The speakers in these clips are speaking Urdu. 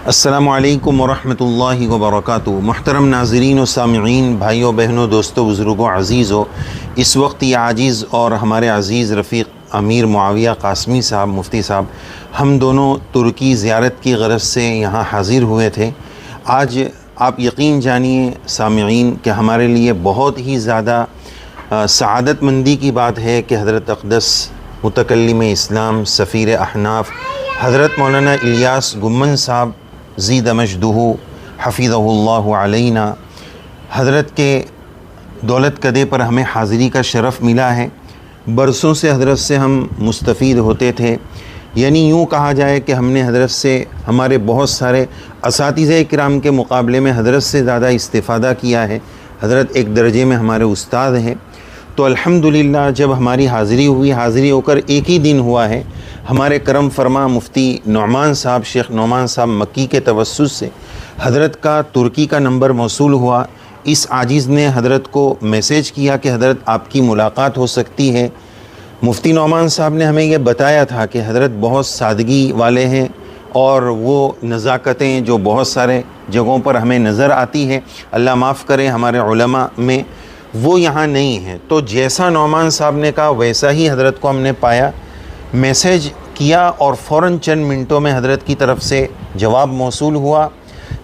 السلام علیکم ورحمۃ اللہ وبرکاتہ۔ محترم ناظرین و سامعین، بھائیوں بہنوں، دوستوں، بزرگوں، عزیزوں، اس وقت یہ عاجز اور ہمارے عزیز رفیق امیر معاویہ قاسمی صاحب، مفتی صاحب، ہم دونوں ترکی زیارت کی غرض سے یہاں حاضر ہوئے تھے۔ آج آپ یقین جانیے سامعین کہ ہمارے لیے بہت ہی زیادہ سعادت مندی کی بات ہے کہ حضرت اقدس متکلم اسلام سفیر احناف حضرت مولانا الیاس گمن صاحب زید مجدہ حفظہ اللہ علینا، حضرت کے دولت کدے پر ہمیں حاضری کا شرف ملا ہے۔ برسوں سے حضرت سے ہم مستفید ہوتے تھے، یعنی یوں کہا جائے کہ ہم نے حضرت سے ہمارے بہت سارے اساتذہ کرام کے مقابلے میں حضرت سے زیادہ استفادہ کیا ہے۔ حضرت ایک درجے میں ہمارے استاد ہیں۔ تو الحمدللہ جب ہماری حاضری ہوئی، حاضری ہو کر ایک ہی دن ہوا ہے، ہمارے کرم فرما مفتی نعمان صاحب، شیخ نعمان صاحب مکی کے توسط سے حضرت کا ترکی کا نمبر موصول ہوا۔ اس عاجز نے حضرت کو میسیج کیا کہ حضرت آپ کی ملاقات ہو سکتی ہے۔ مفتی نعمان صاحب نے ہمیں یہ بتایا تھا کہ حضرت بہت سادگی والے ہیں اور وہ نزاکتیں جو بہت سارے جگہوں پر ہمیں نظر آتی ہے، اللہ معاف کرے ہمارے علماء میں، وہ یہاں نہیں ہیں۔ تو جیسا نعمان صاحب نے کہا ویسا ہی حضرت کو ہم نے پایا، میسیج کیا اور فوراً چند منٹوں میں حضرت کی طرف سے جواب موصول ہوا۔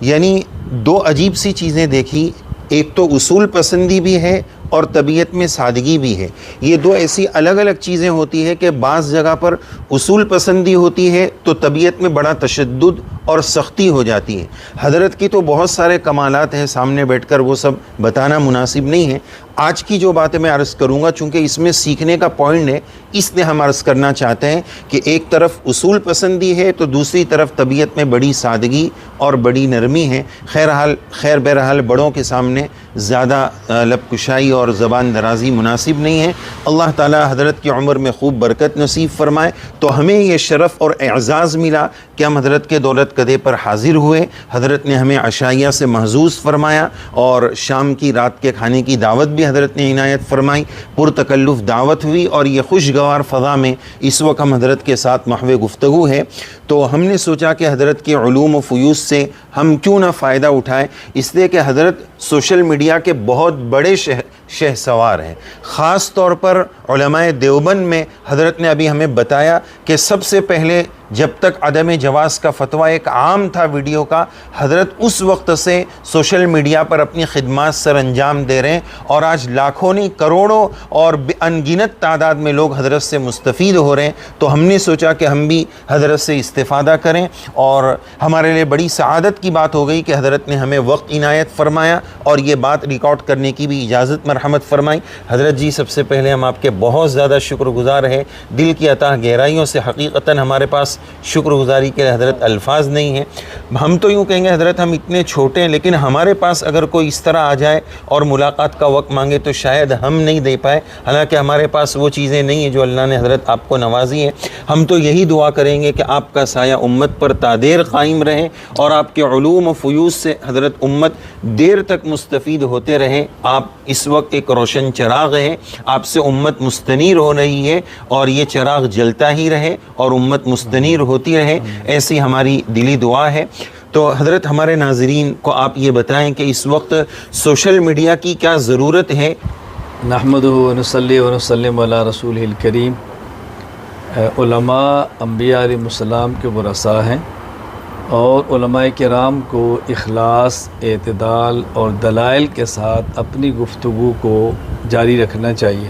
یعنی دو عجیب سی چیزیں دیکھی، ایک تو اصول پسندی بھی ہے اور طبیعت میں سادگی بھی ہے۔ یہ دو ایسی الگ الگ چیزیں ہوتی ہیں کہ بعض جگہ پر اصول پسندی ہوتی ہے تو طبیعت میں بڑا تشدد اور سختی ہو جاتی ہے۔ حضرت کی تو بہت سارے کمالات ہیں، سامنے بیٹھ کر وہ سب بتانا مناسب نہیں ہے۔ آج کی جو باتیں میں عرض کروں گا چونکہ اس میں سیکھنے کا پوائنٹ ہے، اس لیے ہم عرض کرنا چاہتے ہیں کہ ایک طرف اصول پسندی ہے تو دوسری طرف طبیعت میں بڑی سادگی اور بڑی نرمی ہے۔ خیر بہرحال بڑوں کے سامنے زیادہ لب کشائی اور زبان درازی مناسب نہیں ہے۔ اللہ تعالی حضرت کی عمر میں خوب برکت نصیب فرمائے۔ تو ہمیں یہ شرف اور اعزاز ملا کہ ہم حضرت کے دولت کدے پر حاضر ہوئے۔ حضرت نے ہمیں عشائیہ سے محظوظ فرمایا اور شام کی رات کے کھانے کی دعوت بھی حضرت نے عنایت فرمائی۔ پرتکلف دعوت ہوئی اور یہ خوشگوار فضا میں اس وقت ہم حضرت کے ساتھ محو گفتگو ہے۔ تو ہم نے سوچا کہ حضرت کے علوم و فیوض سے ہم کیوں نہ فائدہ اٹھائیں، اس لیے کہ حضرت سوشل میڈیا کے بہت بڑے شہ سوار ہیں۔ خاص طور پر علماء دیوبند میں حضرت نے ابھی ہمیں بتایا کہ سب سے پہلے جب تک عدم جواز کا فتویٰ ایک عام تھا ویڈیو کا، حضرت اس وقت سے سوشل میڈیا پر اپنی خدمات سر انجام دے رہے ہیں اور آج لاکھوں نہیں کروڑوں اور ان گنت تعداد میں لوگ حضرت سے مستفید ہو رہے ہیں۔ تو ہم نے سوچا کہ ہم بھی حضرت سے استفادہ کریں اور ہمارے لیے بڑی سعادت کی بات ہو گئی کہ حضرت نے ہمیں وقت عنایت فرمایا اور یہ بات ریکارڈ کرنے کی بھی اجازت مرحمت فرمائی۔ حضرت جی سب سے پہلے ہم آپ کے بہت زیادہ شکر گزار ہیں، دل کی عطا گہرائیوں سے حقیقتاً ہمارے پاس شکر گزاری کے حضرت الفاظ نہیں ہیں۔ ہم تو یوں کہیں گے حضرت ہم اتنے چھوٹے ہیں، لیکن ہمارے پاس اگر کوئی اس طرح آ جائے اور ملاقات کا وقت مانگے تو شاید ہم نہیں دے پائے، حالانکہ ہمارے پاس وہ چیزیں نہیں ہیں جو اللہ نے حضرت آپ کو نوازی ہیں۔ ہم تو یہی دعا کریں گے کہ آپ کا سایہ امت پر تادیر قائم رہے اور آپ کے علوم و فیوض سے حضرت امت دیر تک مستفید ہوتے رہیں۔ آپ اس وقت ایک روشن چراغ ہیں، آپ سے امت مستنیر ہو رہی ہے اور یہ چراغ جلتا ہی رہے اور امت مستنیر ہوتی رہے، ایسی ہماری دلی دعا ہے۔ تو حضرت ہمارے ناظرین کو آپ یہ بتائیں کہ اس وقت سوشل میڈیا کی کیا ضرورت ہے؟ نحمدہ ونصلی ونسلم علی رسولہ الکریم۔ علماء انبیاء علیہ السلام کے ورثاء ہیں اور علماء کرام کو اخلاص، اعتدال اور دلائل کے ساتھ اپنی گفتگو کو جاری رکھنا چاہیے۔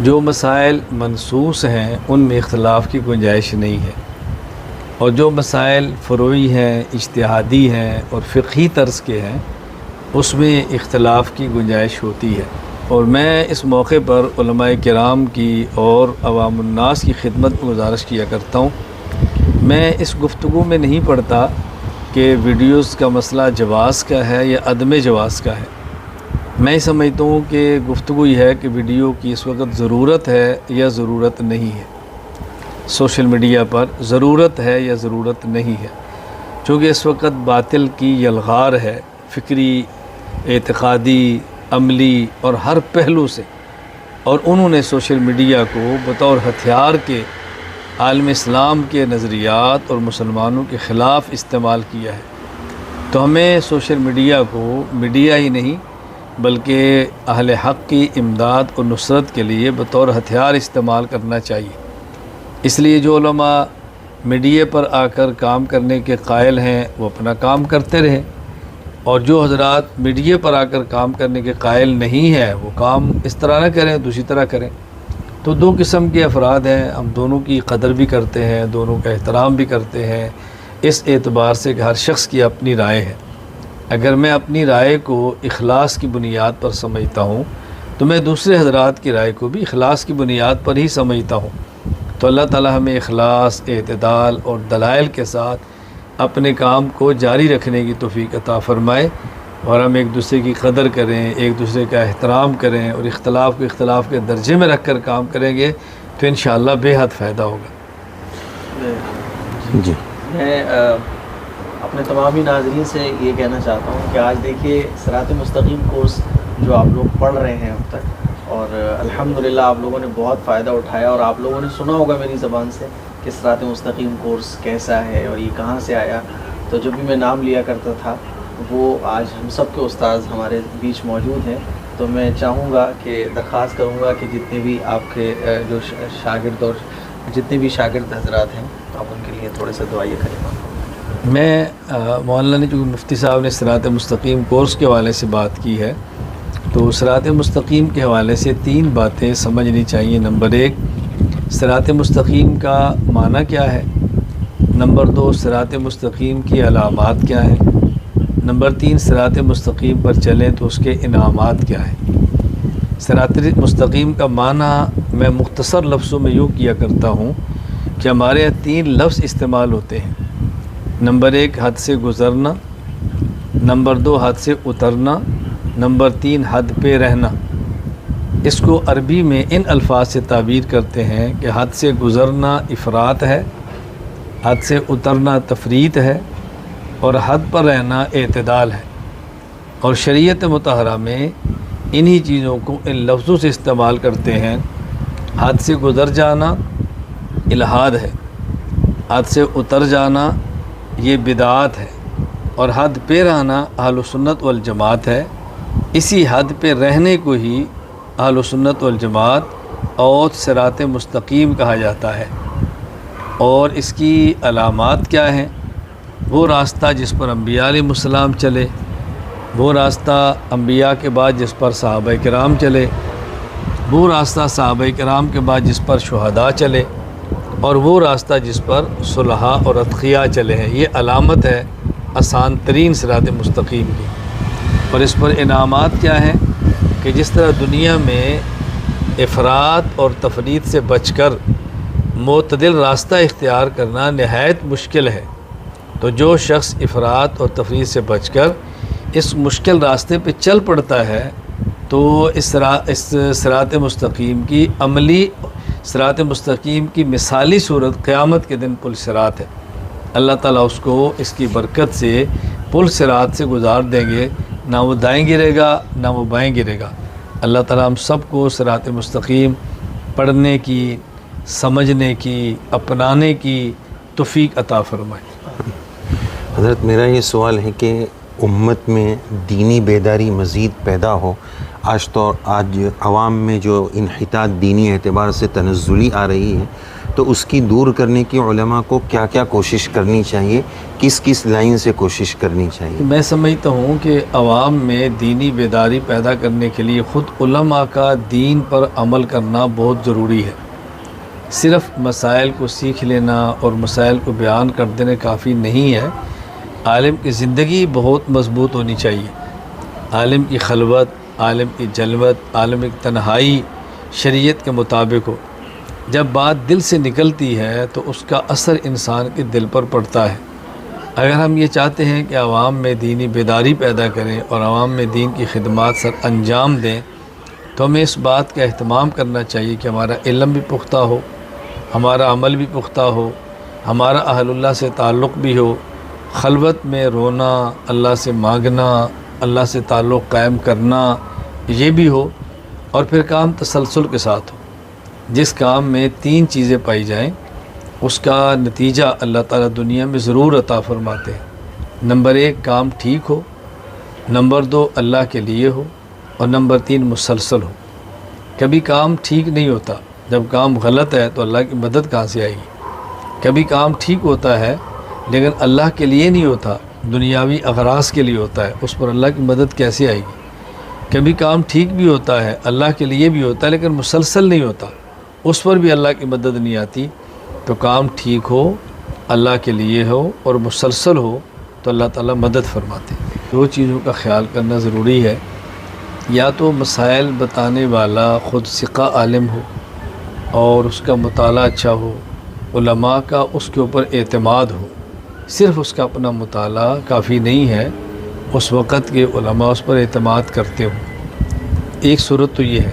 جو مسائل منصوص ہیں ان میں اختلاف کی گنجائش نہیں ہے، اور جو مسائل فروعی ہیں، اجتہادی ہیں اور فقہی طرز کے ہیں اس میں اختلاف کی گنجائش ہوتی ہے۔ اور میں اس موقع پر علماء کرام کی اور عوام الناس کی خدمت میں گزارش کیا کرتا ہوں، میں اس گفتگو میں نہیں پڑھتا کہ ویڈیوز کا مسئلہ جواز کا ہے یا عدم جواز کا ہے۔ میں سمجھتا ہوں کہ گفتگو یہ ہے کہ ویڈیو کی اس وقت ضرورت ہے یا ضرورت نہیں ہے، سوشل میڈیا پر ضرورت ہے یا ضرورت نہیں ہے، چونکہ اس وقت باطل کی یلغار ہے، فکری، اعتقادی، عملی اور ہر پہلو سے، اور انہوں نے سوشل میڈیا کو بطور ہتھیار کے عالم اسلام کے نظریات اور مسلمانوں کے خلاف استعمال کیا ہے، تو ہمیں سوشل میڈیا کو میڈیا ہی نہیں بلکہ اہل حق کی امداد اور نصرت کے لیے بطور ہتھیار استعمال کرنا چاہیے۔ اس لیے جو علماء میڈیا پر آ کر کام کرنے کے قائل ہیں وہ اپنا کام کرتے رہیں، اور جو حضرات میڈیا پر آ کر کام کرنے کے قائل نہیں ہیں وہ کام اس طرح نہ کریں، دوسری طرح کریں۔ تو دو قسم کے افراد ہیں، ہم دونوں کی قدر بھی کرتے ہیں، دونوں کا احترام بھی کرتے ہیں، اس اعتبار سے کہ ہر شخص کی اپنی رائے ہے۔ اگر میں اپنی رائے کو اخلاص کی بنیاد پر سمجھتا ہوں تو میں دوسرے حضرات کی رائے کو بھی اخلاص کی بنیاد پر ہی سمجھتا ہوں۔ تو اللہ تعالی ہمیں اخلاص، اعتدال اور دلائل کے ساتھ اپنے کام کو جاری رکھنے کی توفیق عطا فرمائے، اور ہم ایک دوسرے کی قدر کریں، ایک دوسرے کا احترام کریں، اور اختلاف کو اختلاف کے درجے میں رکھ کر کام کریں گے تو انشاءاللہ بے حد فائدہ ہوگا۔ جی میں اپنے تمامی ناظرین سے یہ کہنا چاہتا ہوں کہ آج دیکھیے صراط مستقیم کورس جو آپ لوگ پڑھ رہے ہیں اب تک، اور الحمدللہ آپ لوگوں نے بہت فائدہ اٹھایا، اور آپ لوگوں نے سنا ہوگا میری زبان سے کہ صراط مستقیم کورس کیسا ہے اور یہ کہاں سے آیا۔ تو جب بھی میں نام لیا کرتا تھا وہ آج ہم سب کے استاذ ہمارے بیچ موجود ہیں، تو میں چاہوں گا کہ درخواست کروں گا کہ جتنے بھی آپ کے جو شاگرد اور جتنے بھی شاگرد حضرات ہیں آپ ان کے لیے تھوڑے سے دعائیہ کلمات۔ میں مولانا نے جو مفتی صاحب نے صراط مستقیم کورس کے حوالے سے بات کی ہے، تو صراط مستقیم کے حوالے سے 3 باتیں سمجھنی چاہیے۔ نمبر 1، صراط مستقیم کا معنی کیا ہے؟ نمبر 2، صراط مستقیم کی علامات کیا ہیں؟ نمبر 3، صراط مستقیم پر چلیں تو اس کے انعامات کیا ہیں؟ صراط مستقیم کا معنی میں مختصر لفظوں میں یوں کیا کرتا ہوں کہ ہمارے یہاں 3 لفظ استعمال ہوتے ہیں۔ نمبر 1، حد سے گزرنا، نمبر 2، حد سے اترنا، نمبر 3، حد پہ رہنا۔ اس کو عربی میں ان الفاظ سے تعبیر کرتے ہیں کہ حد سے گزرنا افراط ہے، حد سے اترنا تفریط ہے، اور حد پر رہنا اعتدال ہے۔ اور شریعت مطہرہ میں انہی چیزوں کو ان لفظوں سے استعمال کرتے ہیں۔ حد سے گزر جانا الحاد ہے، حد سے اتر جانا یہ بدعات ہے، اور حد پہ رہنا اہل سنت والجماعت ہے۔ اسی حد پہ رہنے کو ہی اہل سنت والجماعت اور صراط مستقیم کہا جاتا ہے۔ اور اس کی علامات کیا ہیں؟ وہ راستہ جس پر انبیاء علیہ السلام چلے، وہ راستہ انبیاء کے بعد جس پر صحابہ کرام چلے، وہ راستہ صحابہ کرام کے بعد جس پر شہداء چلے، اور وہ راستہ جس پر صلحاء اور اتقیاء چلے ہیں۔ یہ علامت ہے آسان ترین صراط مستقیم کی۔ اور اس پر انعامات کیا ہیں کہ جس طرح دنیا میں افراط اور تفریط سے بچ کر معتدل راستہ اختیار کرنا نہایت مشکل ہے، تو جو شخص افراط اور تفریط سے بچ کر اس مشکل راستے پہ چل پڑتا ہے تو اس صراط مستقیم کی عملی صراط مستقیم کی مثالی صورت قیامت کے دن پل صراط ہے۔ اللہ تعالیٰ اس کو اس کی برکت سے پل صراط سے گزار دیں گے، نہ وہ دائیں گرے گا نہ وہ بائیں گرے گا۔ اللہ تعالیٰ ہم سب کو صراط مستقیم پڑھنے کی، سمجھنے کی، اپنانے کی توفیق عطا فرمائے۔ حضرت میرا یہ سوال ہے کہ امت میں دینی بیداری مزید پیدا ہو۔ آج عوام میں جو انحطاط دینی اعتبار سے تنزلی آ رہی ہے، تو اس کی دور کرنے کی علماء کو کیا کیا کوشش کرنی چاہیے، کس کس لائن سے کوشش کرنی چاہیے؟ میں سمجھتا ہوں کہ عوام میں دینی بیداری پیدا کرنے کے لیے خود علماء کا دین پر عمل کرنا بہت ضروری ہے۔ صرف مسائل کو سیکھ لینا اور مسائل کو بیان کر دینا کافی نہیں ہے۔ عالم کی زندگی بہت مضبوط ہونی چاہیے۔ عالم کی خلوت، عالم کی جلوت، عالم کی تنہائی شریعت کے مطابق ہو۔ جب بات دل سے نکلتی ہے تو اس کا اثر انسان کے دل پر پڑتا ہے۔ اگر ہم یہ چاہتے ہیں کہ عوام میں دینی بیداری پیدا کریں اور عوام میں دین کی خدمات سر انجام دیں، تو ہمیں اس بات کا اہتمام کرنا چاہیے کہ ہمارا علم بھی پختہ ہو، ہمارا عمل بھی پختہ ہو، ہمارا اہل اللہ سے تعلق بھی ہو، خلوت میں رونا، اللہ سے مانگنا، اللہ سے تعلق قائم کرنا یہ بھی ہو، اور پھر کام تسلسل کے ساتھ ہو۔ جس کام میں 3 چیزیں پائی جائیں، اس کا نتیجہ اللہ تعالیٰ دنیا میں ضرور عطا فرماتے ہیں۔ نمبر 1 کام ٹھیک ہو، نمبر 2 اللہ کے لیے ہو، اور نمبر 3 مسلسل ہو۔ کبھی کام ٹھیک نہیں ہوتا، جب کام غلط ہے تو اللہ کی مدد کہاں سے آئے گی؟ کبھی کام ٹھیک ہوتا ہے لیکن اللہ کے لیے نہیں ہوتا، دنیاوی اغراض کے لیے ہوتا ہے، اس پر اللہ کی مدد کیسے آئے گی؟ کبھی کام ٹھیک بھی ہوتا ہے، اللہ کے لیے بھی ہوتا ہے، لیکن مسلسل نہیں ہوتا، اس پر بھی اللہ کی مدد نہیں آتی۔ تو کام ٹھیک ہو، اللہ کے لیے ہو اور مسلسل ہو تو اللہ تعالیٰ مدد فرماتے ہیں۔ 2 چیزوں کا خیال کرنا ضروری ہے، یا تو مسائل بتانے والا خود ثقہ عالم ہو اور اس کا مطالعہ اچھا ہو، علماء کا اس کے اوپر اعتماد ہو، صرف اس کا اپنا مطالعہ کافی نہیں ہے، اس وقت کے علماء اس پر اعتماد کرتے ہوں۔ ایک صورت تو یہ ہے۔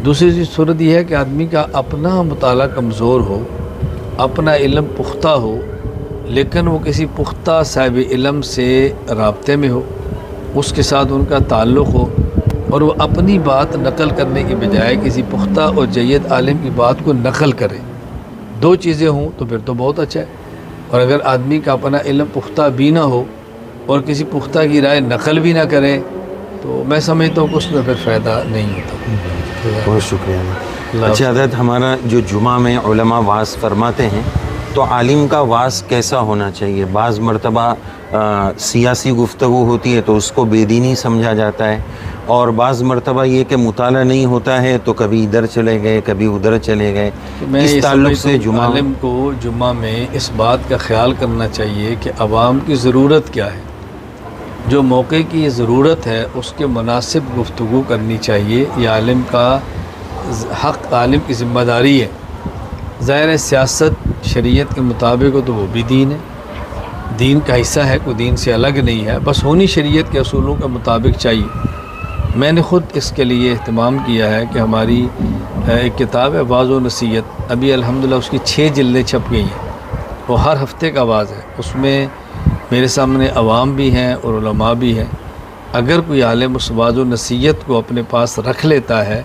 دوسری صورت یہ ہے کہ آدمی کا اپنا مطالعہ کمزور ہو، اپنا علم پختہ ہو، لیکن وہ کسی پختہ صاحب علم سے رابطے میں ہو، اس کے ساتھ ان کا تعلق ہو، اور وہ اپنی بات نقل کرنے کی بجائے کسی پختہ اور جید عالم کی بات کو نقل کرے۔ 2 چیزیں ہوں تو پھر تو بہت اچھا ہے، اور اگر آدمی کا اپنا علم پختہ بھی نہ ہو اور کسی پختہ کی رائے نقل بھی نہ کرے تو میں سمجھتا ہوں کہ اس میں پھر فائدہ نہیں ہوتا۔ بہت شکریہ۔ اچھا حضرت، ہمارا جو جمعہ میں علماء وعظ فرماتے ہیں تو عالم کا وعظ کیسا ہونا چاہیے؟ بعض مرتبہ سیاسی گفتگو ہوتی ہے تو اس کو بے دینی سمجھا جاتا ہے، اور بعض مرتبہ یہ کہ مطالعہ نہیں ہوتا ہے تو کبھی ادھر چلے گئے کبھی ادھر چلے گئے۔ میں اس تعلق سے جمعہ عالم کو جمعہ میں اس بات کا خیال کرنا چاہیے کہ عوام کی ضرورت کیا ہے، جو موقع کی ضرورت ہے اس کے مناسب گفتگو کرنی چاہیے۔ یہ عالم کا حق، عالم کی ذمہ داری ہے۔ ظاہر ہے سیاست شریعت کے مطابق ہو تو وہ بھی دین ہے، دین کا حصہ ہے، کوئی دین سے الگ نہیں ہے، بس ہونی شریعت کے اصولوں کے مطابق چاہیے۔ میں نے خود اس کے لیے اہتمام کیا ہے کہ ہماری ایک کتاب ہے واعظ و نصیحت، ابھی الحمدللہ اس کی 6 جلدیں چھپ گئی ہیں، وہ ہر ہفتے کا واعظ ہے، اس میں میرے سامنے عوام بھی ہیں اور علماء بھی ہیں۔ اگر کوئی عالم اس واعظ و نصیحت کو اپنے پاس رکھ لیتا ہے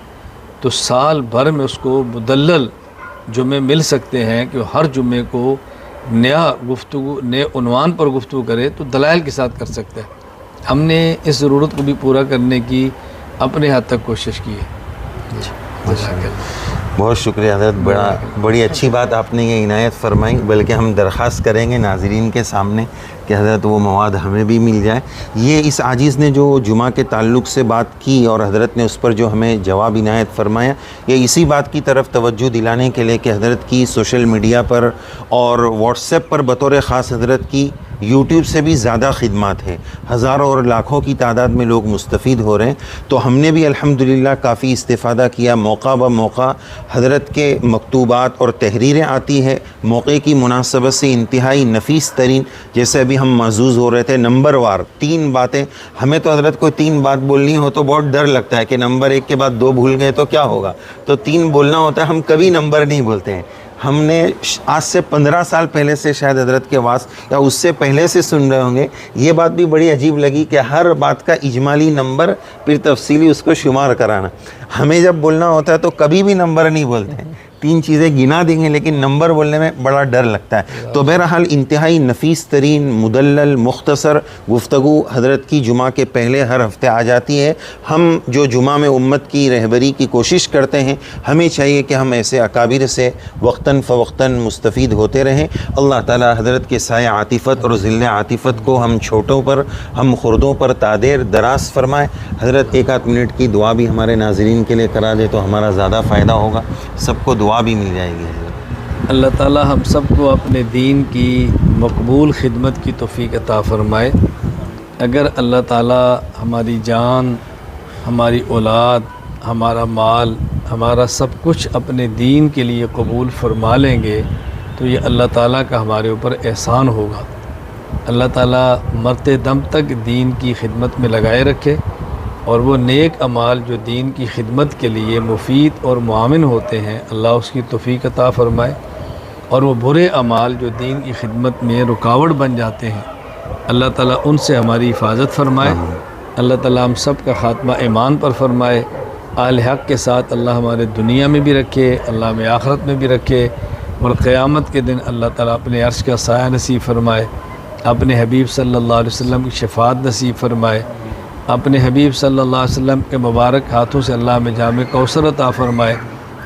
تو سال بھر میں اس کو مدلل جمعے مل سکتے ہیں کہ ہر جمعے کو نیا گفتگو، نئے عنوان پر گفتگو کرے تو دلائل کے ساتھ کر سکتے ہیں۔ ہم نے اس ضرورت کو بھی پورا کرنے کی اپنے حد تک کوشش کی ہے۔ بہت شکریہ حضرت، بڑی اچھی بات آپ نے یہ عنایت فرمائی، بلکہ ہم درخواست کریں گے ناظرین کے سامنے کہ حضرت وہ مواد ہمیں بھی مل جائے۔ یہ اس عاجز نے جو جمعہ کے تعلق سے بات کی اور حضرت نے اس پر جو ہمیں جواب عنایت فرمایا، یہ اسی بات کی طرف توجہ دلانے کے لیے کہ حضرت کی سوشل میڈیا پر اور واٹس ایپ پر بطور خاص حضرت کی یوٹیوب سے بھی زیادہ خدمات ہیں، ہزاروں اور لاکھوں کی تعداد میں لوگ مستفید ہو رہے ہیں، تو ہم نے بھی الحمدللہ کافی استفادہ کیا۔ موقع بہ موقع حضرت کے مکتوبات اور تحریریں آتی ہے، موقع کی مناسبت سے انتہائی نفیس ترین، جیسے ابھی ہم محظوظ ہو رہے تھے نمبر وار 3 باتیں۔ ہمیں تو حضرت کوئی 3 بات بولنی ہو تو بہت ڈر لگتا ہے کہ نمبر 1 کے بعد 2 بھول گئے تو کیا ہوگا، تو 3 بولنا ہوتا ہے، ہم کبھی نمبر نہیں بولتے ہیں۔ ہم نے آج سے 15 سال پہلے سے شاید حضرت کے واعظ یا اس سے پہلے سے سن رہے ہوں گے، یہ بات بھی بڑی عجیب لگی کہ ہر بات کا اجمالی نمبر پھر تفصیلی اس کو شمار کرانا۔ ہمیں جب بولنا ہوتا ہے تو کبھی بھی نمبر نہیں بولتے ہیں، 3 چیزیں گنا دیں گے لیکن نمبر بولنے میں بڑا ڈر لگتا ہے۔ تو بہرحال انتہائی نفیس ترین مدلل مختصر گفتگو حضرت کی جمعہ کے پہلے ہر ہفتے آ جاتی ہے۔ ہم جو جمعہ میں امت کی رہبری کی کوشش کرتے ہیں، ہمیں چاہیے کہ ہم ایسے اکابر سے وقتاً فوقتاً مستفید ہوتے رہیں۔ اللہ تعالی حضرت کے سایہ عاطفت اور ذل عاطفت کو ہم چھوٹوں پر، ہم خردوں پر تادیر دراز فرمائے۔ حضرت 1 منٹ کی دعا بھی ہمارے ناظرین کے لیے کرا دے تو ہمارا زیادہ فائدہ ہوگا، سب کو دعا بھی مل جائے گی۔ اللہ تعالی ہم سب کو اپنے دین کی مقبول خدمت کی توفیق عطا فرمائے۔ اگر اللہ تعالی ہماری جان، ہماری اولاد، ہمارا مال، ہمارا سب کچھ اپنے دین کے لیے قبول فرما لیں گے تو یہ اللہ تعالیٰ کا ہمارے اوپر احسان ہوگا۔ اللہ تعالیٰ مرتے دم تک دین کی خدمت میں لگائے رکھے، اور وہ نیک اعمال جو دین کی خدمت کے لیے مفید اور معاون ہوتے ہیں اللہ اس کی توفیق عطا فرمائے، اور وہ برے اعمال جو دین کی خدمت میں رکاوٹ بن جاتے ہیں اللہ تعالیٰ ان سے ہماری حفاظت فرمائے۔ اللہ تعالیٰ ہم سب کا خاتمہ ایمان پر فرمائے، اہل حق کے ساتھ اللہ ہمارے دنیا میں بھی رکھے، اللہ ہمیں آخرت میں بھی رکھے۔ اور قیامت کے دن اللہ تعالیٰ اپنے عرش کا سایہ نصیب فرمائے، اپنے حبیب صلی اللہ علیہ وسلم کی شفاعت نصیب فرمائے، اپنے حبیب صلی اللہ علیہ وسلم کے مبارک ہاتھوں سے اللہ میں جام کوثر عطا فرمائے،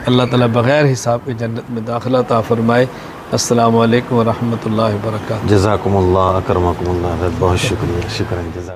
اللہ تعالیٰ بغیر حساب کے جنت میں داخلہ عطا فرمائے۔ السلام علیکم ورحمۃ اللہ وبرکاتہ۔ جزاکم اللہ، اکرمکم اللہ، بہت شکریہ، شکراً، جزاک